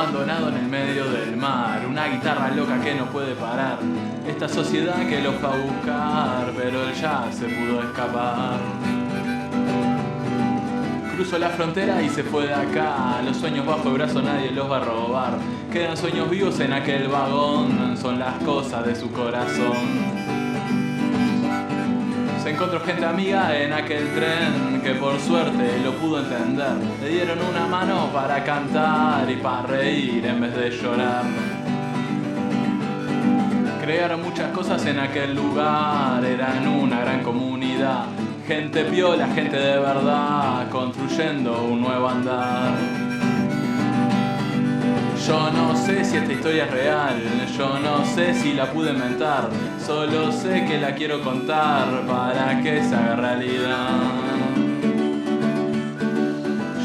abandonado en el medio del mar, una guitarra loca que no puede parar, esta sociedad que lo fue a buscar, pero él ya se pudo escapar. Cruzó la frontera y se fue de acá, los sueños bajo el brazo nadie los va a robar, quedan sueños vivos en aquel vagón, son las cosas de su corazón. Se encontró gente amiga en aquel tren que por suerte lo pudo entender. Le dieron una mano para cantar y para reír en vez de llorar. Crearon muchas cosas en aquel lugar, eran una gran comunidad. Gente piola, gente de verdad, construyendo un nuevo andar. Yo no sé si esta historia es real, yo no sé si la pude inventar, solo sé que la quiero contar para que se haga realidad.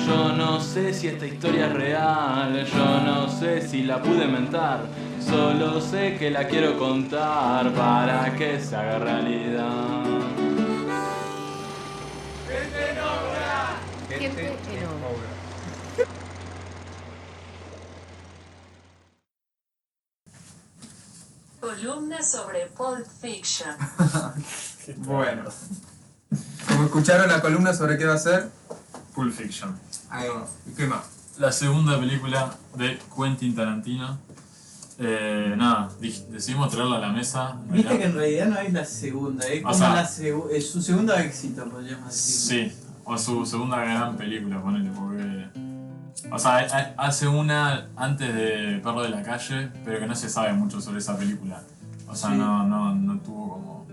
Yo no sé si esta historia es real, yo no sé si la pude inventar, solo sé que la quiero contar para que se haga realidad. Gente en obra. Gente en obra. Columna sobre Pulp Fiction. Bueno. Como escucharon la columna sobre qué va a ser, Pulp Fiction. ahí va. ¿Y qué más? La segunda película de Quentin Tarantino. Nada, decidimos traerla a la mesa. Viste que en realidad no es la segunda, es como sea, es su segundo éxito, podríamos decir. Sí, o su segunda gran película, ponele, porque... O sea, hace una antes de Perro de la Calle, pero que no se sabe mucho sobre esa película. O sea, Sí. no tuvo como...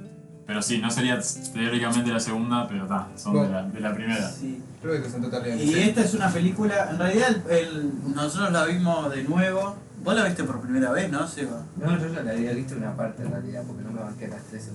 Pero sí, no sería teóricamente la segunda, pero está, son de la primera. Sí. Creo que presentó también. Y esta es una película, en realidad nosotros la vimos de nuevo. Vos la viste por primera vez, ¿no, Seba? No, yo ya la había visto una parte en realidad, porque no me banqué las tres.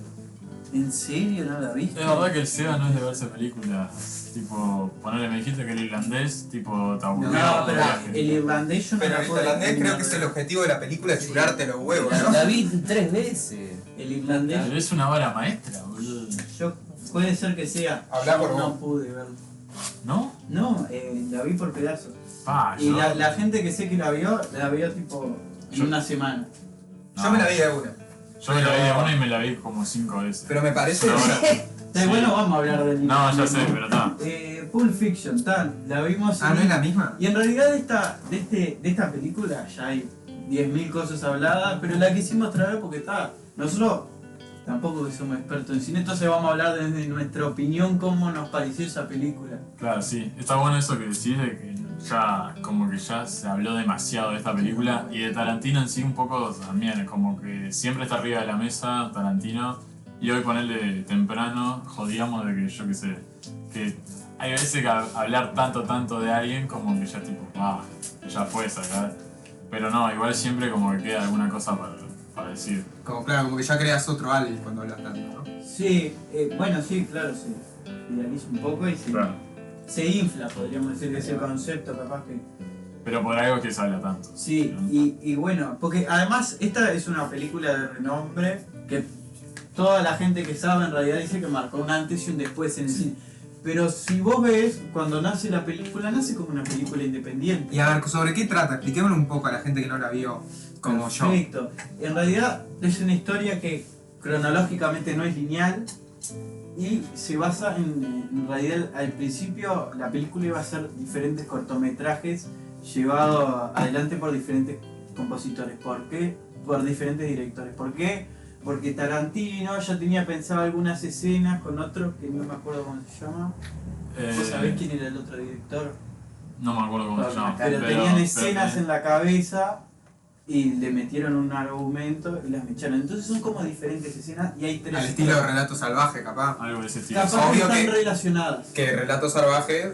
¿En serio no la viste? Es verdad que el Seba no es de verse películas, tipo, ponele, me dijiste que el irlandés, tipo, te aburrió. No, pero viaje. el irlandés yo no Pero la el puedo irlandés creo terminar que es de el ver. objetivo de la película, es churarte los huevos, La, ¿no? la vi 3 veces. El irlandés, Pero es una vara maestra, boludo. yo puede ser que sea. Habla por yo no vos. pude verlo. ¿No? No, la vi por pedazos. Pa, Y yo... la gente que sé que la vio tipo en Yo- una semana. Yo me la vi de una. Yo me la vi de una y me la vi como 5 veces. Pero me parece. Pero ahora- Sí. Bueno, vamos a hablar del No, ya irlandés, sé, pero está. Pulp Fiction, tal, la vimos. Ah, ¿no es la misma? Y en realidad de esta película ya hay 10.000 cosas habladas, pero la quisimos traer porque está. Nosotros tampoco que somos expertos en cine, entonces vamos a hablar desde nuestra opinión cómo nos pareció esa película. Claro, sí. Está bueno eso que decís de que ya, como que ya se habló demasiado de esta película y de Tarantino en sí un poco también, como que siempre está arriba de la mesa Tarantino y hoy ponerle temprano jodíamos de que yo qué sé, que hay veces que hablar tanto de alguien como que ya tipo, ya fue, ¿sabes? Pero no, igual siempre como que queda alguna cosa para decir. Como claro, como que ya creas otro Ali cuando hablas tanto, ¿no? Sí, bueno, sí, claro, sí. Idealiza un poco y Claro. se infla, podríamos decir, ese concepto capaz que... Pero por algo que se habla tanto. Sí, ¿no? y bueno, porque además esta es una película de renombre que toda la gente que sabe en realidad dice que marcó un antes y un después en el cine. Pero si vos ves, cuando nace la película, nace como una película independiente. Y a ver, ¿sobre qué trata? Expliquémoslo un poco a la gente que no la vio como yo. Perfecto. En realidad es una historia que cronológicamente no es lineal y se basa en realidad al principio la película iba a ser diferentes cortometrajes llevados adelante por diferentes compositores. ¿Por qué? Por diferentes directores. ¿Por qué? Porque Tarantino ya tenía pensado algunas escenas con otro que no me acuerdo cómo se llama. ¿Vos sabés quién era el otro director? No me acuerdo cómo se llama. Pero tenían escenas en la cabeza y le metieron un argumento y las mecharon. Entonces son como diferentes escenas y hay tres. Al estilo de Relato Salvaje, capaz. Algo de ese estilo. Capaz que Obvio están que- relacionadas. Que Relato Salvaje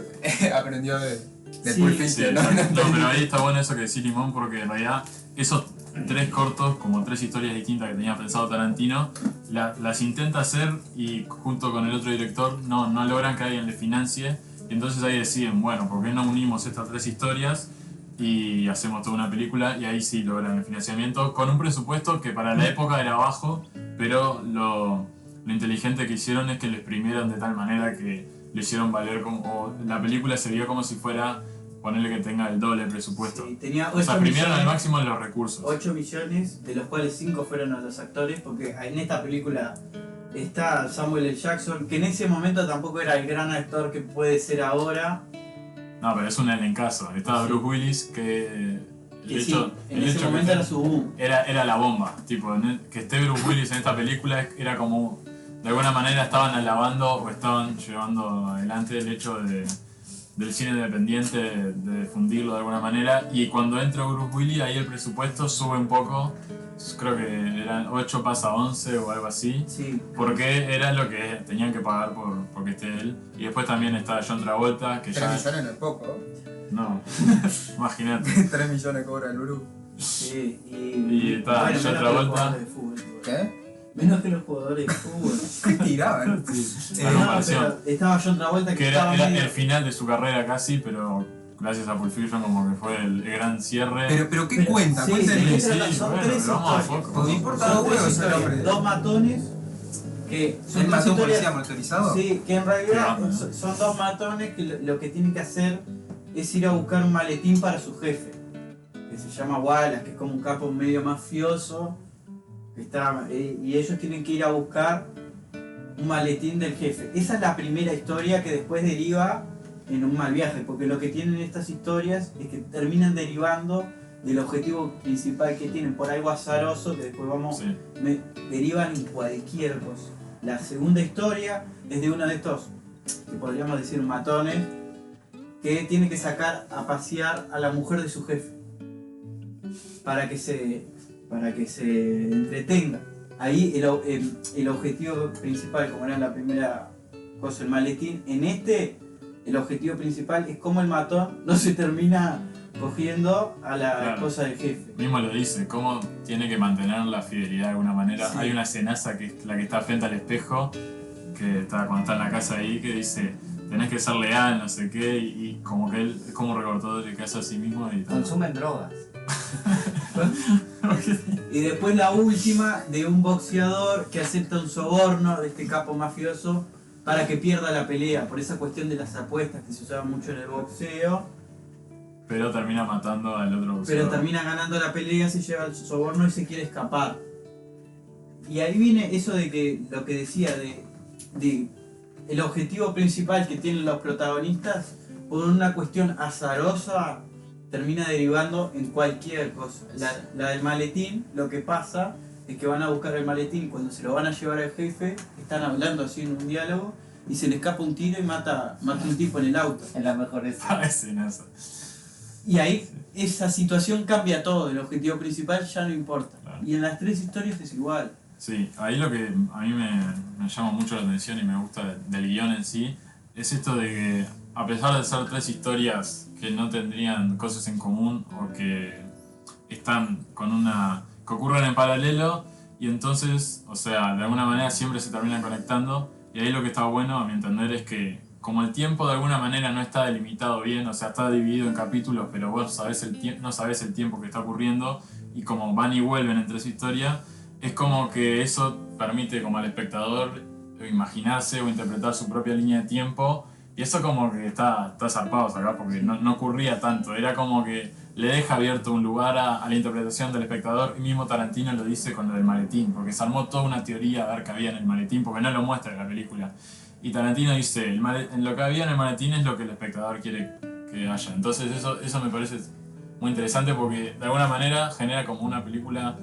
aprendió de Sí. Pulp Sí, Fiction, no, ¿no? pero ahí está bueno eso que decís Limón, porque en realidad esos 3 cortos, como 3 historias distintas que tenía pensado Tarantino, las intenta hacer y junto con el otro director no logran que alguien le financie. Y entonces ahí deciden, bueno, ¿por qué no unimos estas 3 historias y hacemos toda una película? Y ahí sí logran el financiamiento con un presupuesto que para la época era bajo, pero lo inteligente que hicieron es que lo exprimieron de tal manera que lo hicieron valer como... o la película se vio como si fuera ponerle que tenga el doble presupuesto. Sí, tenía O sea, 8 primero al millones, máximo los recursos. 8 millones, de los cuales 5 fueron a los actores, porque en esta película está Samuel L. Jackson, que en ese momento tampoco era el gran actor que puede ser ahora. No, pero es un elencazo. Estaba Sí. Bruce Willis, que Que sí, en ese momento era su boom. era la bomba. Tipo, que esté Bruce Willis en esta película era como, de alguna manera estaban alabando o estaban llevando adelante el hecho del cine independiente, de difundirlo de alguna manera. Y cuando entra Bruce Willis, ahí el presupuesto sube un poco. Creo que eran 8 pasa a 11 o algo así. Sí. Porque era lo que tenían que pagar porque esté él. Y después también está John Travolta, que 3 ya... millones no es poco. No, imagínate. 3 millones cobra el Uru. Sí, Y está bueno, John menos que los Travolta. jugadores de fútbol. ¿Qué? Menos que los jugadores de fútbol. ¿Qué tiraban? La No, comparación. pero estaba John Travolta que Que estaba era medio- el final de su carrera casi, pero gracias a Pulp Fiction como que fue el gran cierre. Pero ¿qué Pero- cuenta? sí, Cuenta sí, el- sí. Son bueno, tres pero vamos a historias. foco. Porque importa Son dos tres huevos el historias, hombre. dos matones que son ¿El tres matón historias- policía motorizado? Sí, que en realidad Qué banda, son dos matones que lo que tienen que hacer es ir a buscar un maletín para su jefe, que se llama Wallace, que es como un capo medio mafioso, que está, y ellos tienen que ir a buscar un maletín del jefe. Esa es la primera historia que después deriva en un mal viaje, porque lo que tienen estas historias es que terminan derivando del objetivo principal que tienen por algo azaroso que después Sí. derivan en cualquier cosa. La segunda historia es de uno de estos, que podríamos decir matones, que tiene que sacar a pasear a la mujer de su jefe para que se entretenga. Ahí el objetivo principal, como era en la primera cosa, el maletín, en este el objetivo principal es cómo el matón no se termina cogiendo a la Claro. esposa del jefe. Mismo lo dice, cómo tiene que mantener la fidelidad de alguna manera. Sí. Hay una escenaza que es la que está frente al espejo, que está cuando está en la casa ahí, que dice, tenés que ser leal, no sé qué, y como que él es como un recortador de casa a sí mismo y todo. Consumen drogas. Y después la última de un boxeador que acepta un soborno de este capo mafioso para que pierda la pelea, por esa cuestión de las apuestas que se usaba mucho en el boxeo, Pero termina matando al otro pero boxeador. termina ganando la pelea, se lleva el soborno y se quiere escapar. Y ahí viene eso de que lo que decía de el objetivo principal que tienen los protagonistas, por una cuestión azarosa, termina derivando en cualquier cosa. La del maletín, lo que pasa es que van a buscar el maletín y cuando se lo van a llevar al jefe, están hablando así en un diálogo y se le escapa un tiro y mata a un tipo en el auto. En las mejores. Ah, escenaza. Y ahí esa situación cambia todo, el objetivo principal ya no importa. Claro. Y en las tres historias es igual. Sí, ahí lo que a mí me llama mucho la atención y me gusta del guión en sí, es esto de que a pesar de ser tres historias que no tendrían cosas en común o que están con una... que ocurren en paralelo y entonces, o sea, de alguna manera siempre se terminan conectando y ahí lo que está bueno a mi entender es que como el tiempo de alguna manera no está delimitado bien, o sea, está dividido en capítulos, pero vos sabés no sabés el tiempo que está ocurriendo y como van y vuelven entre esa historia, es como que eso permite como al espectador imaginarse o interpretar su propia línea de tiempo y eso como que está zarpado acá porque no ocurría tanto, era como que le deja abierto un lugar a la interpretación del espectador y mismo Tarantino lo dice con lo del maletín, porque se armó toda una teoría a ver qué había en el maletín porque no lo muestra en la película y Tarantino dice, en lo que había en el maletín es lo que el espectador quiere que haya, entonces eso me parece muy interesante porque de alguna manera genera como una película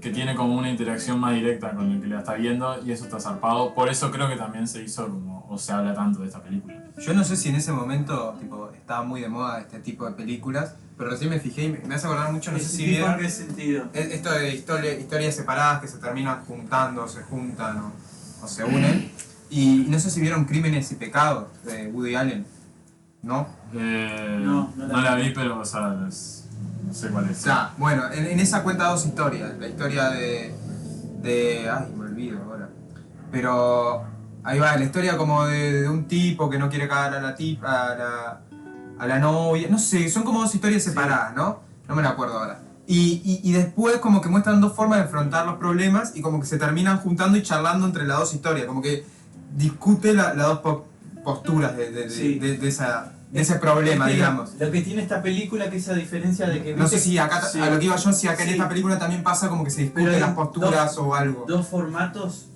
que tiene como una interacción más directa con el que la está viendo y eso está zarpado. Por eso creo que también se hizo como, o se habla tanto de esta película. Yo no sé si en ese momento tipo, estaba muy de moda este tipo de películas, pero recién me fijé y me hace acordar mucho, no sé si vieron ¿En qué sentido? esto de historias separadas que se terminan juntando, se juntan o se unen. Y no sé si vieron Crímenes y Pecados de Woody Allen, ¿no? No No la vi, pero o sea, no sé cuál es. Ya, bueno, en esa cuenta dos historias. La historia de... Ay, me olvido ahora. Pero ahí va, la historia como de un tipo que no quiere cagar a la tipa, a la novia. No sé, son como dos historias separadas, ¿no? No me la acuerdo ahora. Y después como que muestran dos formas de enfrentar los problemas y como que se terminan juntando y charlando entre las dos historias. Como que discute las dos posturas de Sí. esa de ese problema, Es que digamos. Lo que tiene esta película, que es a diferencia de que... No sé si acá, Sí. a lo que iba yo, si acá en Sí. esta película también pasa como que se Pero discuten hay las posturas o algo. Dos formatos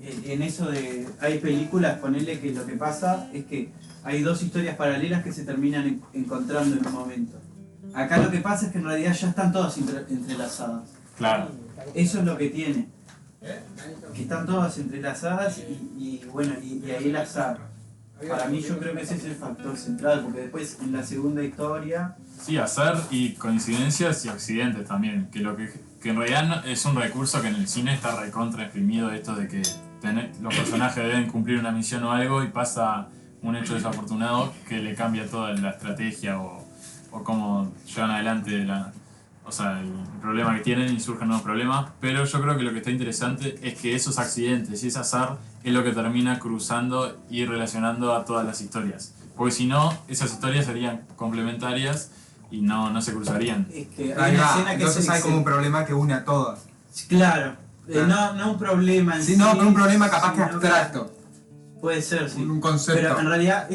en eso de... Hay películas, ponerle que lo que pasa es que hay dos historias paralelas que se terminan encontrando en un momento. Acá lo que pasa es que en realidad ya están todas entrelazadas. Claro. Eso es lo que tiene. Que están todas entrelazadas y bueno, y ahí el azar. Para mí yo creo que ese es el factor central, porque después en la segunda historia... Sí, hacer y coincidencias y accidentes también, que en realidad es un recurso que en el cine está recontra exprimido, esto de que los personajes deben cumplir una misión o algo y pasa un hecho desafortunado que le cambia toda la estrategia o cómo llevan adelante el problema que tienen y surgen nuevos problemas, pero yo creo que lo que está interesante es que esos accidentes y ese azar es lo que termina cruzando y relacionando a todas las historias, porque si no, esas historias serían complementarias y no se cruzarían. Es que Ahí hay una va, escena que entonces hay como un problema que une a todas. Claro, Claro. no un problema en Sí, no, pero un problema capaz que sino abstracto. Puede ser, sí. Un concepto. Pero en realidad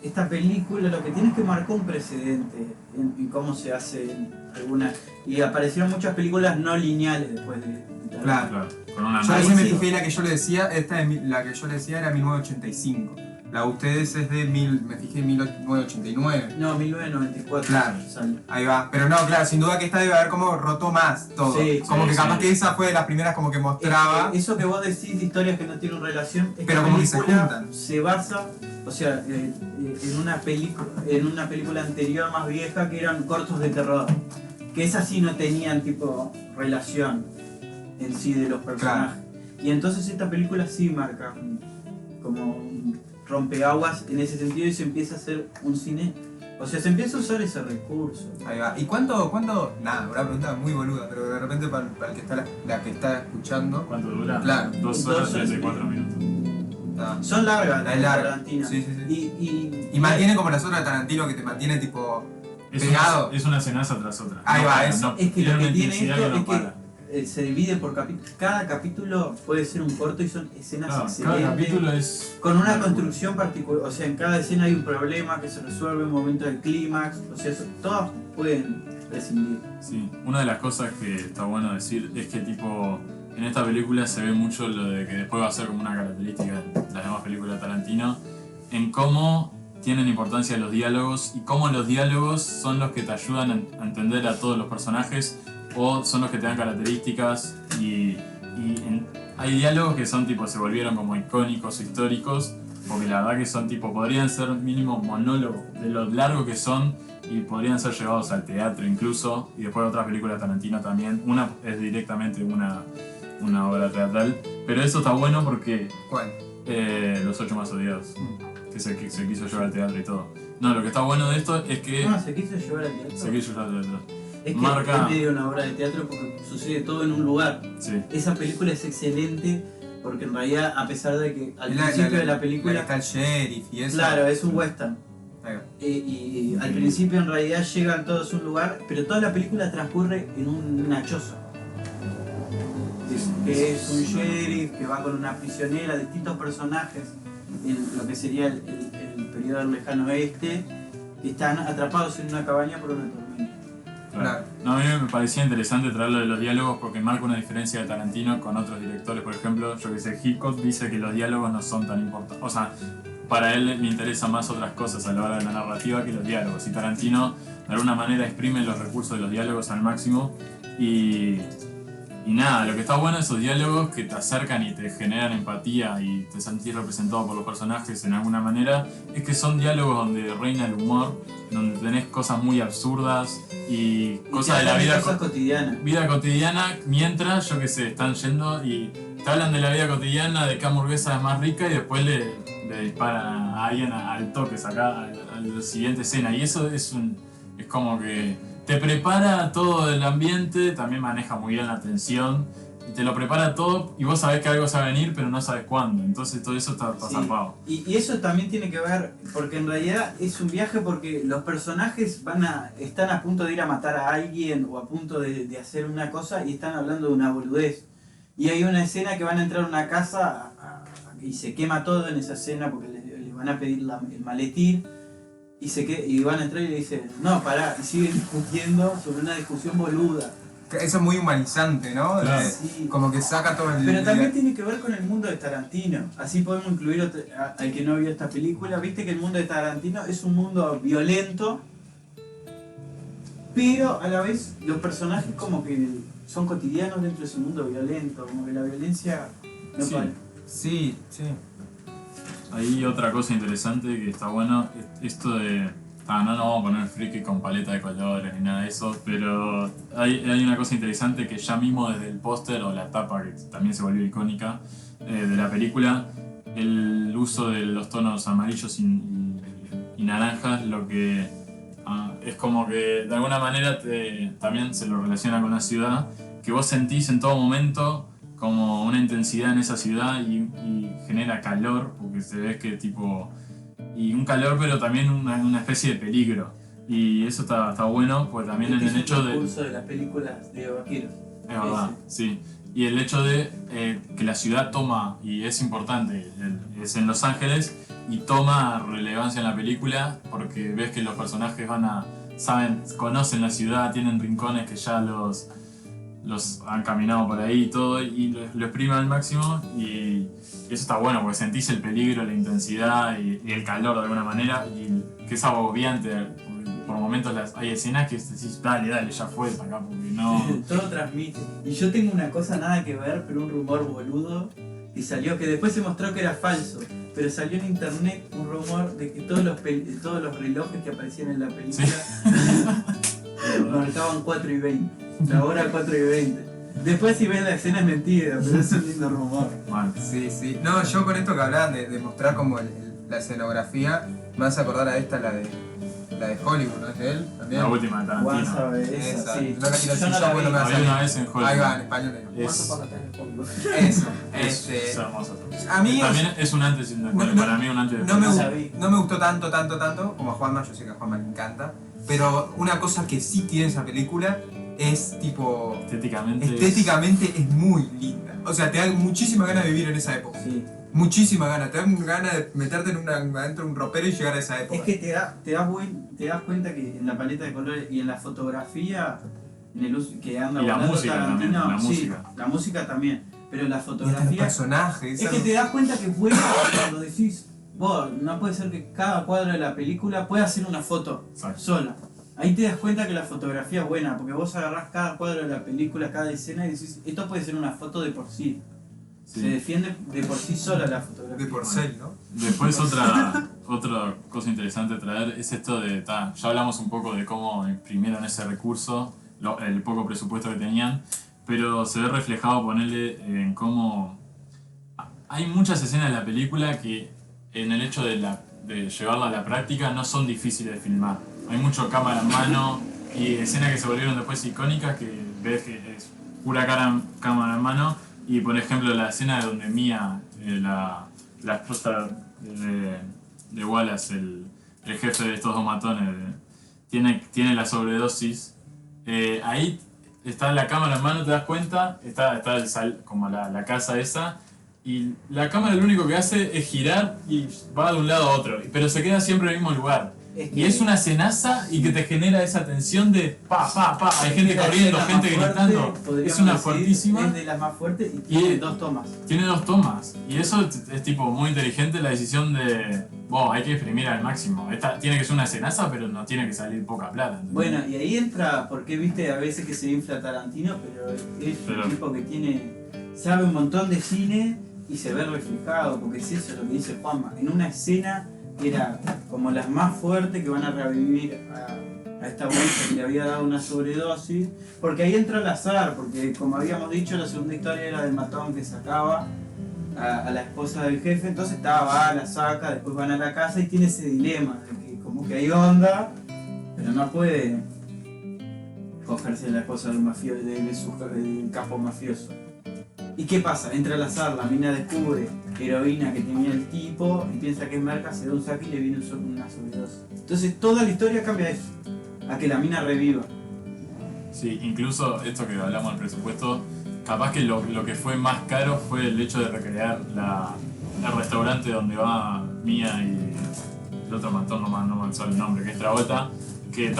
esta película lo que tiene es que marcó un precedente en cómo se hace alguna... Y aparecieron muchas películas no lineales después de Claro. Claro, con una Yo Ahí recién me sí. fijé la que yo le decía, la que yo le decía era 1985. La de ustedes es de me fijé 1989. No, 1994 Claro. salió. Ahí va. Pero no, claro, sin duda que esta debe haber como roto más todo. Sí, como sí, que capaz sí. que esa fue de las primeras como que mostraba. Eso que vos decís de historias que no tienen relación, Pero como que se juntan. se basa, o sea, en una película anterior más vieja que eran cortos de terror, que esas sí no tenían tipo relación en sí de los personajes. Y entonces esta película sí marca como un rompeaguas en ese sentido y se empieza a hacer un cine, o sea, se empieza a usar ese recurso. Ahí va. ¿Y cuánto? Nada, una pregunta muy boluda, pero de repente para el que está la que está escuchando. ¿Cuánto dura? Claro. 2 2 horas horas y 34 minutos. Está. Son largas Es las de larga. Tarantino. Sí, sí, sí. Y mantiene como las otras de Tarantino que te mantiene tipo Es pegado. es una escenaza tras otra. Ahí va, para, eso. Es que lo una que tiene intensidad esto no es para. que se divide por capítulos. Cada capítulo puede ser un corto y son escenas Claro, excelentes. cada capítulo es Con una construcción particular. O sea, en cada escena hay un problema que se resuelve en un momento del clímax. O sea, todas pueden prescindir. Sí, una de las cosas que está bueno decir es que tipo en esta película se ve mucho lo de que después va a ser como una característica de las demás películas de Tarantino, en cómo tienen importancia los diálogos y cómo los diálogos son los que te ayudan a entender a todos los personajes o son los que te dan características hay diálogos que son tipo se volvieron como icónicos, históricos, porque la verdad que son tipo, podrían ser mínimo monólogos de lo largo que son y podrían ser llevados al teatro incluso, y después otras películas de Tarantino también, una es directamente una obra teatral, pero eso está bueno porque ¿Cuál? Los 8 más odiados, que se quiso llevar al teatro y todo. No, lo que está bueno de esto es que Se quiso llevar al teatro. se quiso llevar al teatro. Es que marca- es medio una obra de teatro porque sucede todo en un lugar. Sí. Esa película es excelente porque en realidad, a pesar de que al Es principio de la que película. está el sheriff y eso. Claro, es un western. Ahí va. Y al principio en realidad llegan todos a un lugar, pero toda la película transcurre en una choza. Que es un sheriff que va con una prisionera, distintos personajes en lo que sería el periodo del lejano oeste, que están atrapados en una cabaña por una tormenta. Claro. No, a mí me parecía interesante traerlo de los diálogos porque marca una diferencia de Tarantino con otros directores. Por ejemplo, yo que sé, Hitchcock dice que los diálogos no son tan importantes. O sea, para él le interesa más otras cosas a la hora de la narrativa que los diálogos. Y Tarantino, de alguna manera, exprime los recursos de los diálogos al máximo. Y nada, lo que está bueno de esos diálogos que te acercan y te generan empatía y te sentís representado por los personajes en alguna manera, es que son diálogos donde reina el humor, donde tenés cosas muy absurdas y cosas de la vida cosas cotidianas. vida cotidiana, mientras, yo que sé, están yendo y te hablan de la vida cotidiana, de qué hamburguesa es más rica y después le disparan a alguien al toque, acá a la siguiente escena. Y eso es como que te prepara todo el ambiente, también maneja muy bien la tensión, y te lo prepara todo y vos sabés que algo se va a venir, pero no sabes cuándo. Entonces todo eso está Sí. zarpado. Y eso también tiene que ver, porque en realidad es un viaje porque los personajes están a punto de ir a matar a alguien o a punto de hacer una cosa y están hablando de una boludez. Y hay una escena que van a entrar a una casa y se quema todo en esa escena porque les van a pedir el maletín. y van a entrar y le dicen, no, pará, y siguen discutiendo sobre una discusión boluda. Eso es muy humanizante, ¿no? Claro. Sí. Como que saca todo el... Pero también tiene que ver con el mundo de Tarantino. Así podemos incluir al que no vio esta película. Viste que el mundo de Tarantino es un mundo violento, pero a la vez los personajes como que son cotidianos dentro de ese mundo violento, como que la violencia no Sí. para. Sí, sí. Hay otra cosa interesante que está bueno, esto de... no vamos a poner friki con paleta de colores ni nada de eso, pero hay una cosa interesante que ya mismo desde el póster o la tapa, que también se volvió icónica, de la película, el uso de los tonos amarillos y naranjas, lo que es como que de alguna manera también se lo relaciona con la ciudad, que vos sentís en todo momento como una intensidad en esa ciudad y genera calor, porque se ve que tipo... Y un calor, pero también una especie de peligro. Y eso está bueno, pues también en el hecho de... El curso de las películas de vaqueros. Es verdad, sí. Y el hecho de que la ciudad toma, y es importante, es en Los Ángeles, y toma relevancia en la película, porque ves que los personajes conocen la ciudad, tienen rincones que ya los han caminado por ahí y todo, y lo exprimen al máximo, y eso está bueno, porque sentís el peligro, la intensidad y el calor de alguna manera, y que es agobiante. Por momentos hay escenas que decís, dale, ya fue para acá, porque no... Todo transmite. Y yo tengo una cosa nada que ver, pero un rumor boludo, y salió, que después se mostró que era falso, pero salió en internet un rumor de que todos los relojes que aparecían en la película marcaban 4 y 20. La hora 4 y 20. Después si ven la escena es mentira, pero es un lindo rumor. Mal. Sí, sí. No, yo con esto que hablaban de mostrar como la escenografía, me hace acordar a esta, la de Hollywood, ¿no es de él? También. La última de Juan Tarantino. sabe Esa. esa, sí. No la quiero Yo decir no yo, la bueno, vi. me va a Había salir. una vez en Hollywood. Ahí va, en español. Es, Eso. es hermoso. A mí También es un antes y un después, No, no, para mí un antes y no me, después. la vi. no me gustó tanto como a Juanma, yo sé que a Juanma le encanta, pero una cosa que sí tiene esa película es tipo... Estéticamente es muy linda. O sea, te da muchísimas ganas de vivir en esa época. Sí. Muchísimas ganas. Te dan ganas de meterte adentro de un ropero y llegar a esa época. Es que te das cuenta que en la paleta de colores y en la fotografía, en el uso que anda Y la volando música Tarantino, también, la sí, música. la música también, pero la Y hasta los fotografía personajes. es que te das cuenta que es bueno cuando decís, vos, no puede ser que cada cuadro de la película pueda hacer una foto Exacto. sola. Ahí te das cuenta que la fotografía es buena, porque vos agarrás cada cuadro de la película, cada escena y decís, esto puede ser una foto de por sí. Sí. Se defiende de por sí sola la fotografía. De porcel, ¿no? Después otra cosa interesante a traer es esto de, ya hablamos un poco de cómo imprimieron ese recurso, el poco presupuesto que tenían, pero se ve reflejado ponerle en cómo... Hay muchas escenas de la película que en el hecho de llevarla a la práctica no son difíciles de filmar. Hay mucho cámara en mano y escenas que se volvieron después icónicas que ves que es pura cámara en mano. Y por ejemplo la escena donde Mia, la esposa de Wallace, el jefe de estos dos matones, tiene la sobredosis, ahí está la cámara en mano, te das cuenta, está como la casa esa, y la cámara lo único que hace es girar y va de un lado a otro, pero se queda siempre en el mismo lugar. Y es una escenaza y que te genera esa tensión de pa, hay gente La corriendo, escena gente más fuerte, gritando. podríamos Es una decir, fuertísima. Es de las más fuertes y tiene 2 tomas. Tiene 2 tomas. Y eso es tipo muy inteligente la decisión de, hay que exprimir al máximo. Tiene que ser una escenaza, pero no tiene que salir poca plata. ¿entendés? Bueno, y ahí entra, porque viste a veces que se infla Tarantino, pero es un tipo que sabe un montón de cine y se ve reflejado, porque es eso lo que dice Juanma. En una escena que era como las más fuertes que van a revivir a esta bolsa que le había dado una sobredosis, porque ahí entra el azar, porque como habíamos dicho, la segunda historia era del matón que sacaba a la esposa del jefe, entonces la saca, después van a la casa y tiene ese dilema de que como que hay onda, pero no puede cogerse a la esposa del mafioso, del capo mafioso. ¿Y qué pasa? Entra al azar, la mina descubre heroína que tenía el tipo y piensa que es merca, se da un saque y le viene una sobredosis. Entonces toda la historia cambia a eso, a que la mina reviva. Sí, incluso esto que hablamos del presupuesto, capaz que lo que fue más caro fue el hecho de recrear el restaurante donde va Mia y el otro actor, no me sale el nombre, que es Travolta, que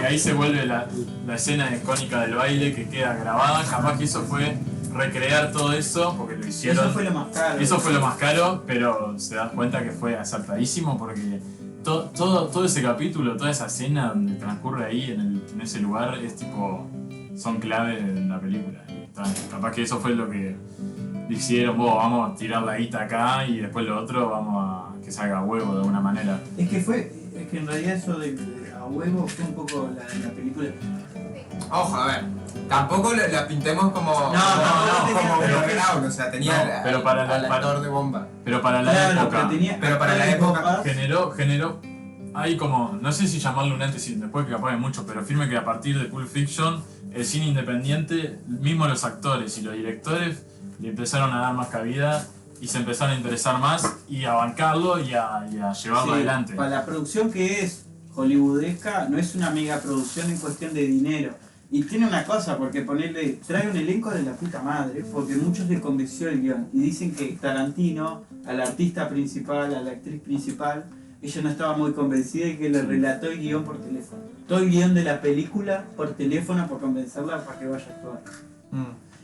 ahí se vuelve la escena icónica del baile que queda grabada. Capaz que eso fue recrear todo eso, porque lo hicieron. Eso fue lo más caro. Eso fue lo más caro, pero se dan cuenta que fue acertadísimo porque todo ese capítulo, toda esa escena donde transcurre ahí en ese lugar es tipo, son clave en la película. Capaz que eso fue lo que hicieron, vamos a tirar la guita acá y después lo otro vamos a que salga a huevo de alguna manera. Es que en realidad eso de a huevo fue un poco la película. Ojo, a ver. Tampoco la pintemos como. No, como pero- Brown, o sea, tenía No, pero para al la- actor de bomba. Pero para la Claro, época pero para la época generó hay como, no sé si llamarlo un antes y un después, que capaz de mucho, pero firme que a partir de Pulp Fiction el cine independiente, mismo los actores y los directores le empezaron a dar más cabida y se empezaron a interesar más y a bancarlo y a llevarlo Sí, adelante. para la producción que es hollywoodesca, no es una mega producción en cuestión de dinero. Y tiene una cosa, porque trae un elenco de la puta madre, porque muchos le convenció el guión. Y dicen que Tarantino, al artista principal, a la actriz principal, ella no estaba muy convencida y que le relató el guión por teléfono. Todo el guión de la película por teléfono para convencerla para que vaya a actuar.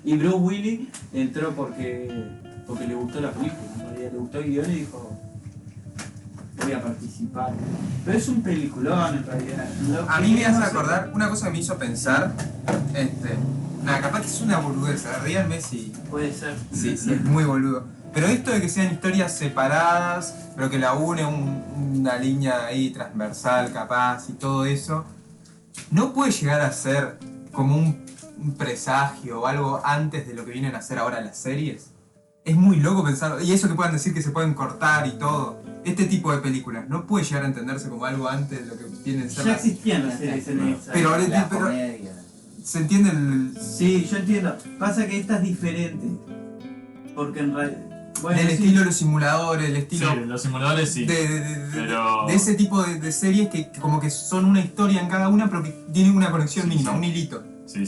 Y Bruce Willis entró porque le gustó la película, en realidad le gustó el guión y dijo, voy a participar. Pero es un peliculón en realidad. A mí me hace acordar una cosa que me hizo pensar. Nada, capaz que es una boludez, ríanme si. Puede ser. Sí, es muy boludo. Pero esto de que sean historias separadas, pero que la une una línea ahí transversal capaz y todo eso, no puede llegar a ser como un presagio o algo antes de lo que vienen a hacer ahora las series. Es muy loco pensarlo. Y eso que puedan decir que se pueden cortar y todo. Este tipo de películas no puede llegar a entenderse como algo antes de lo que vienen a ser Ya las... existían las series en esa. Pero, La pero comedia. ¿se entiende el...? Sí, yo entiendo. Pasa que esta es diferente. Porque en realidad... Bueno, el sí, estilo de los simuladores, el Sí, estilo... los simuladores sí. pero- de ese tipo de series que como que son una historia en cada una, pero que tienen una conexión Sí, mínima, sí. un hilito. Sí,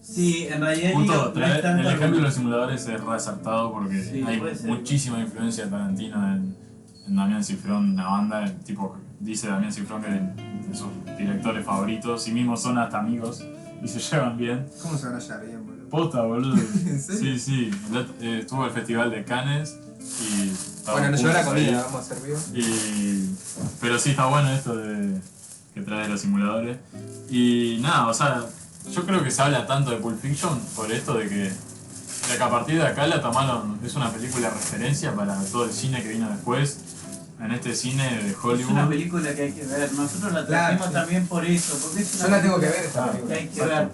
Sí, en realidad Punto, no es tanto el ejemplo de como- los simuladores es re acertado porque Sí, hay puede ser. muchísima influencia de Tarantino en Damián Cifrón, una banda, el tipo dice Damián Cifrón que de sus directores favoritos y mismos son hasta amigos y se llevan bien. ¿Cómo se van a hallar bien, boludo? Posta, boludo. ¿En serio? Sí. Estuvo el Festival de Cannes y estaban Bueno, nos lleva la juntos ahí. comida, vamos a servir. Pero sí está bueno esto de que trae los simuladores. Y nada, o sea, yo creo que se habla tanto de Pulp Fiction por esto de que a partir de acá la tomaron, es una película referencia para todo el cine que vino después, en este cine de Es Hollywood. una película que hay que ver. Nosotros la trajimos Claro, sí. también por eso. Porque es una Yo la tengo que película ver esta que película. hay que ver.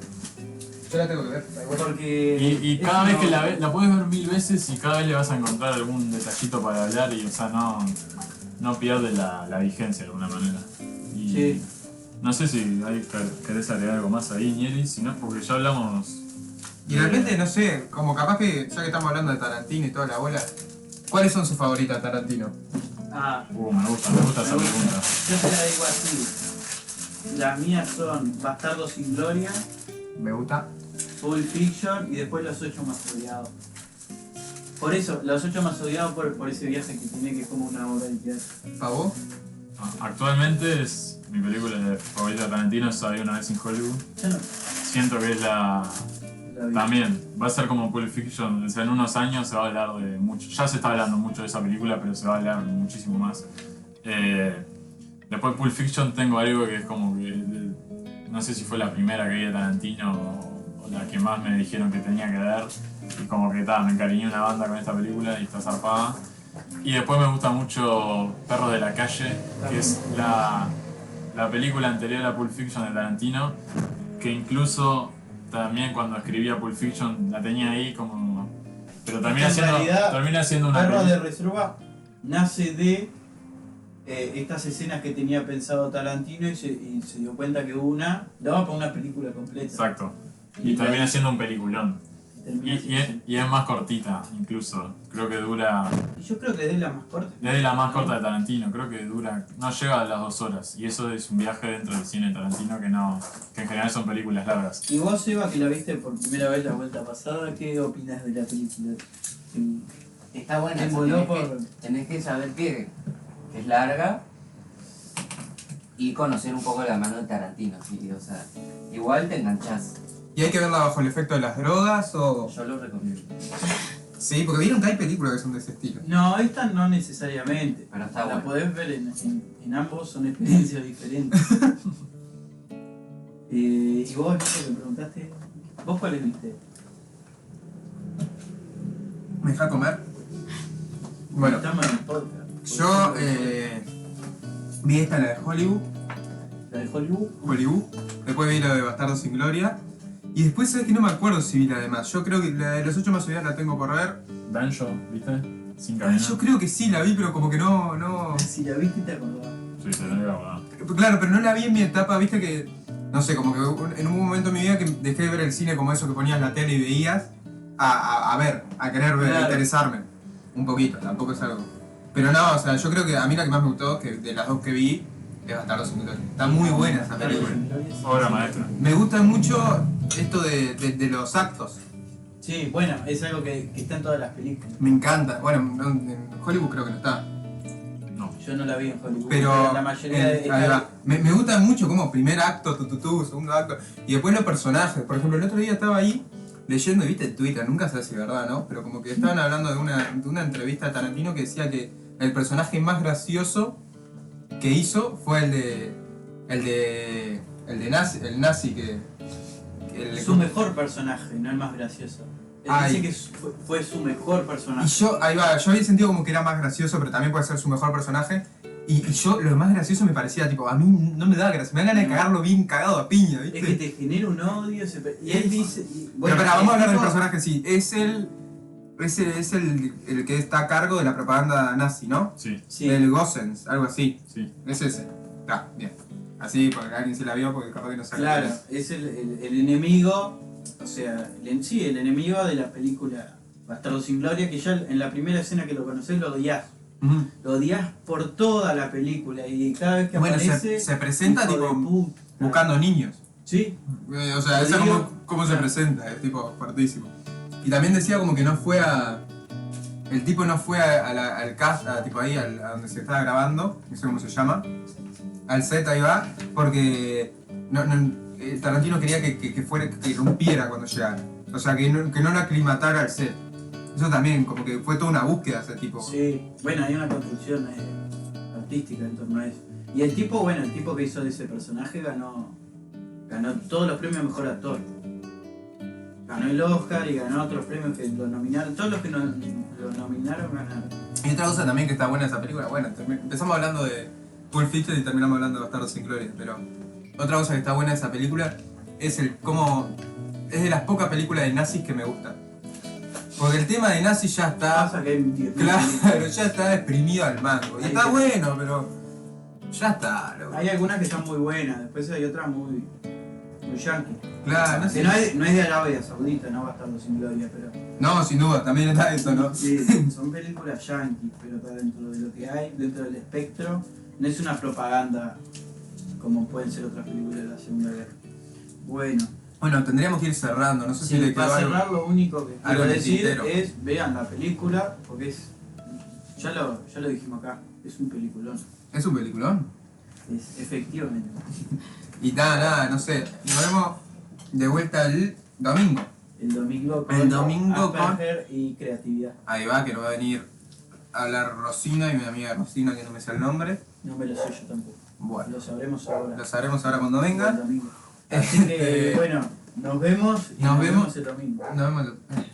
Yo la tengo que ver. Porque Y cada vez que la puedes ver 1000 veces y cada vez le vas a encontrar algún detallito para hablar y o sea no pierde la vigencia de alguna manera. Y Sí. no sé si querés agregar algo más ahí, Nieri, si no, porque ya hablamos. Y de repente, no sé, como capaz que, ya que estamos hablando de Tarantino y toda la bola, ¿cuáles son sus favoritas, Tarantino? Me gusta esa pregunta. Yo te la digo así. Las mías son Bastardos sin Gloria, Me gusta. Pulp Fiction y después Los 8 más odiados. Por eso, Los 8 más odiados por ese viaje que tiene que es como una obra de teatro. ¿Pa' vos? Actualmente es mi película favorita de Tarantino, es Había una vez en Hollywood. Yo no Siento que es la vi. también, va a ser como Pulp Fiction, o sea, en unos años se va a hablar de mucho, ya se está hablando mucho de esa película, pero se va a hablar muchísimo más. Después Pulp Fiction tengo algo que es como que, no sé si fue la primera que vi de Tarantino o la que más me dijeron que tenía que ver, y como que me encariñé una banda con esta película y está zarpada. Y después me gusta mucho Perros de la Calle, que es la película anterior a Pulp Fiction de Tarantino, que incluso también cuando escribía Pulp Fiction la tenía ahí como... Pero termina En realidad, siendo una Perros de película... Reserva nace de estas escenas que tenía pensado Tarantino y se dio cuenta que daba para una película completa. Exacto. Y termina siendo un peliculón. Termina siendo- Y es más cortita, incluso. Creo que dura... Y yo creo que es de la más corta. Es la más corta de Tarantino, creo que dura... No llega a las 2 horas. Y eso es un viaje dentro del cine de Tarantino que en general son películas largas. Y vos, Eva, que la viste por primera vez la vuelta pasada, ¿qué opinas de la película? Está buena, Te o sea, moló tenés que saber que es larga Y conocer un poco la mano de Tarantino, sí, o sea, igual te enganchás. ¿Y hay que verla bajo el efecto de las drogas o...? Yo lo recomiendo. Sí, porque vieron que hay películas que son de ese estilo. No, esta no necesariamente. Pero está La bueno. podés ver en ambos, son experiencias diferentes. Y vos, Nico, me preguntaste, ¿vos cuáles viste? ¿Me deja comer? Bueno, Estamos en el podcast. yo vi esta, la de Hollywood. La de Hollywood. Después vi la de Bastardo sin Gloria. Y después, ¿sabes que no me acuerdo si vi la de más? Yo creo que la de los 8 más odiados la tengo por ver. Danjo, ¿viste? Sin Ah, caminar. yo creo que sí la vi, pero como que no... Si la viste te acordás. Sí, se lo grababa. Claro, pero no la vi en mi etapa, viste que... No sé, como que en un momento de mi vida que dejé de ver el cine como eso que ponías en la tele y veías, a ver, a querer ver, a Claro. interesarme. Un poquito, tampoco es algo. Pero no, o sea, yo creo que a mí la que más me gustó, que de las dos que vi, es Bastardo sin Gloria. Está muy buena esa película. Obra maestra. Me gusta mucho esto de los actos. Sí, bueno, es algo que está en todas las películas. Me encanta. Bueno, en Hollywood creo que no está. No. Yo no la vi en Hollywood, Pero la mayoría de... ahí va. Me gusta mucho como primer acto, segundo acto. Y después los personajes. Por ejemplo, el otro día estaba ahí leyendo, viste, Twitter, nunca sé si es verdad, ¿no? Pero como que estaban hablando de una entrevista a Tarantino que decía que el personaje más gracioso que hizo fue el nazi que Su mejor personaje, no el más gracioso. Él Ay. dice que fue su mejor y personaje. yo, ahí va, yo había sentido como que era más gracioso, pero también puede ser su mejor personaje. Y yo, lo más gracioso me parecía, tipo, a mí no me da gracia, me da ganas de cagarlo bien cagado a piña, ¿viste? Es que te genera un odio. Y él dice... Pero espera, vamos a hablar del tipo- personaje, sí. Es el que está a cargo de la propaganda nazi, ¿no? Sí, Sí. El Gossens, algo así. sí. Es ese. Está, bien. Así, porque alguien se la vio, porque capaz que no sabe. Claro, es el enemigo, o sea, el enemigo de la película Bastardo sin Gloria, que ya en la primera escena que lo conoces lo odias. Ujú. Lo odias por toda la película y cada vez que Bueno, aparece... se presenta hijo tipo de puta. buscando niños. Sí, O sea, Lo esa digo, cómo se claro. presenta, es tipo fuertísimo. Y también decía como que no fue a... El tipo no fue al cast, tipo ahí, a donde se estaba grabando, no sé cómo se llama, al set ahí va, porque Tarantino quería que irrumpiera cuando llegara. O sea, que no lo aclimatara al set. Eso también, como que fue toda una búsqueda ese tipo. sí. Bueno, hay una construcción artística en torno a eso. Y el tipo que hizo de ese personaje ganó todos los premios a Mejor Actor. Ganó el Oscar y ganó otros premios que lo nominaron. Todos los que lo nominaron ganaron. Y otra cosa también que está buena de esa película, bueno, empezamos hablando de Pulp Fiction y terminamos hablando de Bastardos sin Gloria, pero otra cosa que está buena de esa película es es de las pocas películas de nazis que me gustan. Porque el tema de nazis ya está, Pasa que hay 10.000 claro, ya está exprimido al mango. Y Hay está que- bueno, pero ya está, loco. Hay algunas que están muy buenas, después hay otras muy yankee. Claro, no sé. Que no es de Arabia Saudita, no Bastardo sin Gloria, pero... No, sin duda, también está eso, ¿no? Sí, son películas yankees, pero está dentro de lo que hay, dentro del espectro. No es una propaganda como pueden ser otras películas de la Segunda Guerra. Bueno, Bueno, tendríamos que ir cerrando, no sé si le quedó para algo. cerrar lo único que algo quiero en el decir tintero. es vean la película, porque es... Ya lo dijimos acá, es un peliculón. Es un peliculón. Es, efectivamente. Y nada, no sé. Nos vemos de vuelta el domingo. El domingo con El domingo con- Asperger y creatividad. Ahí va, que nos va a venir a hablar Rosina y mi amiga Rosina, que no me sé el nombre. No me lo sé yo tampoco. Bueno, Lo sabremos ahora. lo sabremos ahora cuando El venga. domingo. Así que, bueno, nos vemos y Nos vemos. el domingo. Nos vemos.